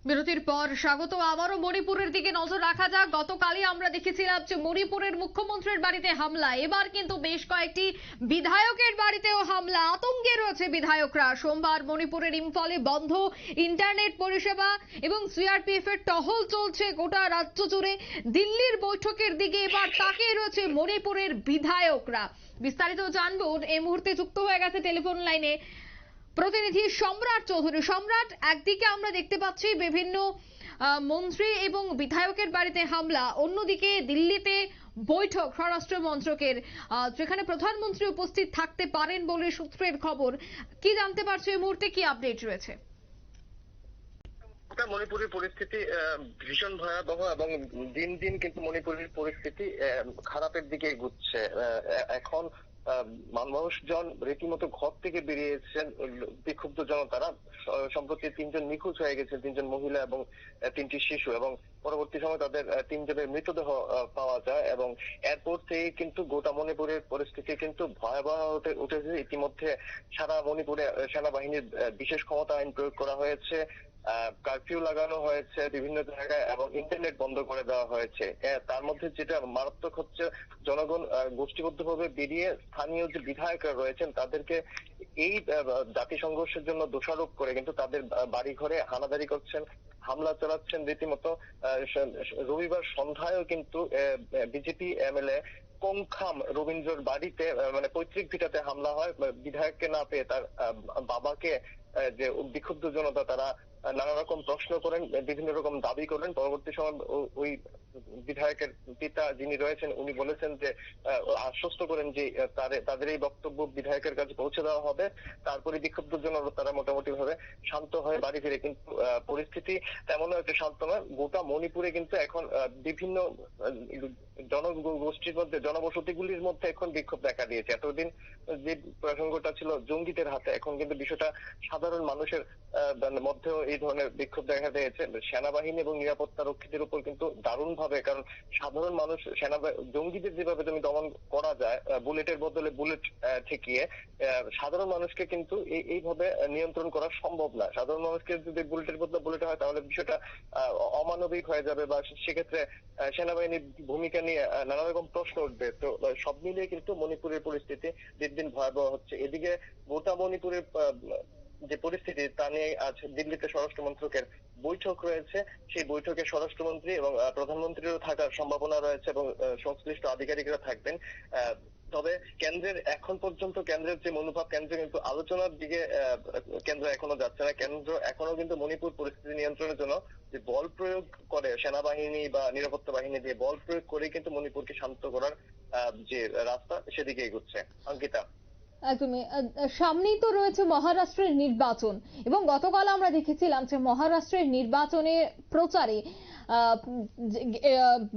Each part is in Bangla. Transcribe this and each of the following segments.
বিরতির পর স্বাগত। আবারও মণিপুরের দিকে নজর রাখা যাক। গতকালই আমরা দেখেছিলাম যে মণিপুরের মুখ্যমন্ত্রীর বাড়িতে হামলা, এবার কিন্তু বেশ কয়েকটি বিধায়কের বাড়িতেও হামলা। আতঙ্কে রয়েছে বিধায়করা। সোমবার মণিপুরের ইম্ফলে বন্ধ ইন্টারনেট পরিষেবা এবং সিআরপিএফ এর টহল চলছে গোটা রাজ্য জুড়ে। দিল্লির বৈঠকের দিকে এবার তাকিয়ে রয়েছে মণিপুরের বিধায়করা। বিস্তারিত জানবো, এই মুহূর্তে যুক্ত হয়ে গেছে টেলিফোন লাইনে প্রতিনিধি সম্রাট চৌধুরী। সম্রাট, একদিকে আমরা দেখতে পাচ্ছি বিভিন্ন মন্ত্রী এবং বিধায়কের বাড়িতে হামলা, অন্যদিকে দিল্লিতে বৈঠক স্বরাষ্ট্র মন্ত্রকের, যেখানে প্রধানমন্ত্রী উপস্থিত থাকতে পারেন বলে সূত্রের খবর। কি জানতে পারছো এই মুহূর্তে, কি আপডেট রয়েছে? মণিপুরের পরিস্থিতি ভীষণ ভয়াবহ এবং দিন দিন কিন্তু মণিপুরের পরিস্থিতি খারাপের দিকে এগুচ্ছে। এখন মানুষজন রীতিমতো ঘর থেকে বেরিয়েছেন বিক্ষুব্ধ জনতারা। সম্প্রতি 3 জন নিখোঁজ হয়ে গেছে, 3 জন মহিলা এবং 3টি শিশু, এবং পরবর্তী সময় তাদের 3 জনের মৃতদেহ পাওয়া যায়। এবং এরপর থেকে কিন্তু গোটা মণিপুরের পরিস্থিতি কিন্তু ভয়াবহ হতে উঠেছে। ইতিমধ্যে সারা মণিপুরে সেনাবাহিনীর বিশেষ ক্ষমতা আইন প্রয়োগ করা হয়েছে, কারফিউ লাগানো হয়েছে বিভিন্ন জায়গায়, এবং ইন্টারনেট বন্ধ করে দেওয়া হয়েছে। তার মধ্যে যেটা মারাত্মক হচ্ছে, জনগণ গোষ্ঠীবদ্ধভাবে বেরিয়ে স্থানীয় যে বিধায়করা রয়েছেন তাদেরকে এই জাতি সংঘর্ষের জন্য দোষারোপ করে কিন্তু তাদের বাড়ি ঘরে হানাদারি করছেন, হামলা চালাচ্ছেন রীতিমতো। রবিবার সন্ধ্যায়ও কিন্তু বিজেপি এমএলএ কোংখাম রবীন্দ্রর বাড়িতে মানে পৈতৃক ভিটাতে হামলা হয়। বিধায়ককে না পেয়ে তার বাবাকে যে বিক্ষুব্ধ জনতা তারা নানা রকম প্রশ্ন করেন, বিভিন্ন রকম দাবি করেন। পরবর্তী সময় ওই বিধায়কের পিতা যিনি রয়েছেন উনি বলেছেন যে আশ্বস্ত করেন যে তাদের এই বক্তব্য বিধায়কের কাছে পৌঁছে দেওয়া হবে। তারপরে বিক্ষুব্ধ জনতা তারা মোটামুটি ভাবে শান্ত হয়ে বাড়ি ফিরে। কিন্তু পরিস্থিতি তেমনও একটা শান্ত নয়। গোটা মণিপুরে কিন্তু এখন বিভিন্ন জনগোষ্ঠীর মধ্যে, জনবসতিগুলির মধ্যে এখন বিক্ষোভ দেখা দিয়েছে। এতদিন যে প্রসঙ্গটা ছিল জঙ্গিদের হাতে, এখন কিন্তু বিষয়টা সাধারণ মানুষের মধ্যেও এই ধরনের বিক্ষোভ দেখা দিয়েছে। সেনাবাহিনী এবং নিরাপত্তা রক্ষীদের উপর কিন্তু দারুণ ভাবে, কারণ সাধারণ মানুষ জঙ্গিদের যেভাবে তুমি দমন করা যায় বুলেটের বদলে বুলেট ঠেকিয়ে, সাধারণ মানুষকে কিন্তু এইভাবে নিয়ন্ত্রণ করা সম্ভব না। সাধারণ মানুষকে যদি বুলেটের বদলে বুলেট হয় তাহলে বিষয়টা অমানবিক হয়ে যাবে, বা সেক্ষেত্রে সেনাবাহিনীর ভূমিকা নিয়ে নানা রকম প্রশ্ন উঠবে। তো সব মিলিয়ে কিন্তু মণিপুরের পরিস্থিতি দিন দিন ভয়াবহ হচ্ছে। এদিকে গোটা মণিপুরের যে পরিস্থিতি তা নিয়ে আজ দিল্লিতে স্বরাষ্ট্র মন্ত্রকের বৈঠক রয়েছে। সেই বৈঠকে স্বরাষ্ট্রমন্ত্রী এবং প্রধানমন্ত্রীরও থাকার সম্ভাবনা রয়েছে, এবং সংশ্লিষ্ট আধিকারিকরা থাকবেন। তবে এখন পর্যন্ত কেন্দ্রের যে মনোভাব, কেন্দ্র কিন্তু আলোচনার দিকে কেন্দ্র এখনো যাচ্ছে না। কেন্দ্র এখনো কিন্তু মণিপুর পরিস্থিতি নিয়ন্ত্রণের জন্য যে বল প্রয়োগ করে সেনাবাহিনী বা নিরাপত্তা বাহিনী দিয়ে বল প্রয়োগ করে কিন্তু মণিপুরকে শান্ত করার যে রাস্তা সেদিকে এগোচ্ছে। অঙ্কিতা, একদমই। সামনেই তো রয়েছে মহারাষ্ট্রের নির্বাচন, এবং গতকাল আমরা দেখেছিলাম যে মহারাষ্ট্রের নির্বাচনে প্রচারে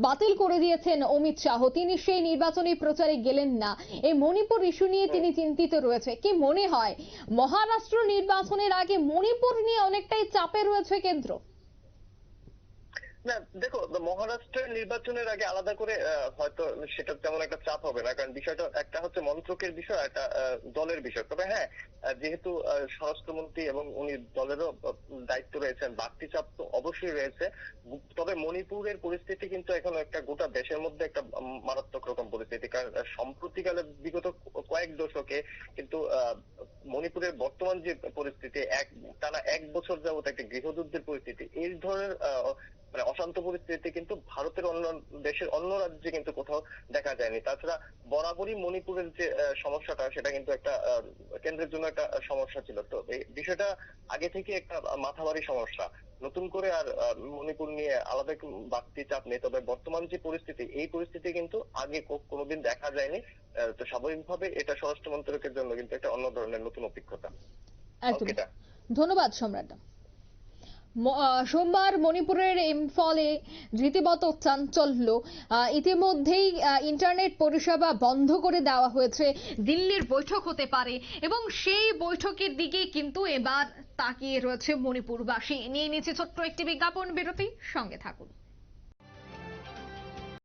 বাতিল করে দিয়েছেন অমিত শাহ। তিনি সেই নির্বাচনী প্রচারে গেলেন না। এই মণিপুর ইস্যু নিয়ে তিনি চিন্তিত রয়েছে। কি মনে হয়, মহারাষ্ট্র নির্বাচনের আগে মণিপুর নিয়ে অনেকটাই চাপে রয়েছে কেন্দ্র? না দেখো, মহারাষ্ট্রের নির্বাচনের আগে আলাদা করে হয়তো সেটা তেমন একটা চাপ হবে না, কারণ বিষয়টা একটা হচ্ছে মন্ত্রকের বিষয়, একটা দলের বিষয়। তবে হ্যাঁ, যেহেতু স্বরাষ্ট্রমন্ত্রী এবং উনি দলেরও দায়িত্ব রয়েছেন, বাড়তি চাপ তো অবশ্যই রয়েছে। তবে মণিপুরের পরিস্থিতি কিন্তু এখন একটা গোটা দেশের মধ্যে একটা মারাত্মক রকম পরিস্থিতি, কারণ সম্প্রতিকালে বিগত কয়েক দশকে কিন্তু মণিপুরের বর্তমান যে পরিস্থিতি, টানা 1 বছর যাবত একটা গৃহযুদ্ধের পরিস্থিতি, এই ধরনের মানে অশান্ত পরিস্থিতি কিন্তু ভারতের অন্য দেশের অন্য রাজ্যে কিন্তু কোথাও দেখা যায়নি। তাছাড়া বরাবরই মণিপুরের যে সমস্যাটা সেটা কিন্তু একটা কেন্দ্রের জন্য একটা সমস্যা ছিল। তো এই বিষয়টা আগে থেকে একটা মাথাভারী সমস্যা। নতুন করে আর মণিপুর নিয়ে আলাদা বাড়তি চাপ নেই। তবে বর্তমান যে পরিস্থিতি, এই পরিস্থিতি কিন্তু আগে কোনোদিন দেখা যায়নি। তো স্বাভাবিকভাবে এটা স্বরাষ্ট্র মন্ত্রকের জন্য কিন্তু একটা অন্য ধরনের নতুন অভিজ্ঞতা। ধন্যবাদ সম্রাট। সোমবার মণিপুরের ইম্ফলে রীতিমতো চাঞ্চল্য। ইতিমধ্যেই ইন্টারনেট পরিষেবা বন্ধ করে দেওয়া হয়েছে। দিল্লির বৈঠক হতে পারে, এবং সেই বৈঠকের দিকে কিন্তু এবার তাকিয়ে রয়েছে মণিপুরবাসী। নিয়ে নিচ্ছে ছোট্ট একটি বিজ্ঞাপন বিরতি, সঙ্গে থাকুন।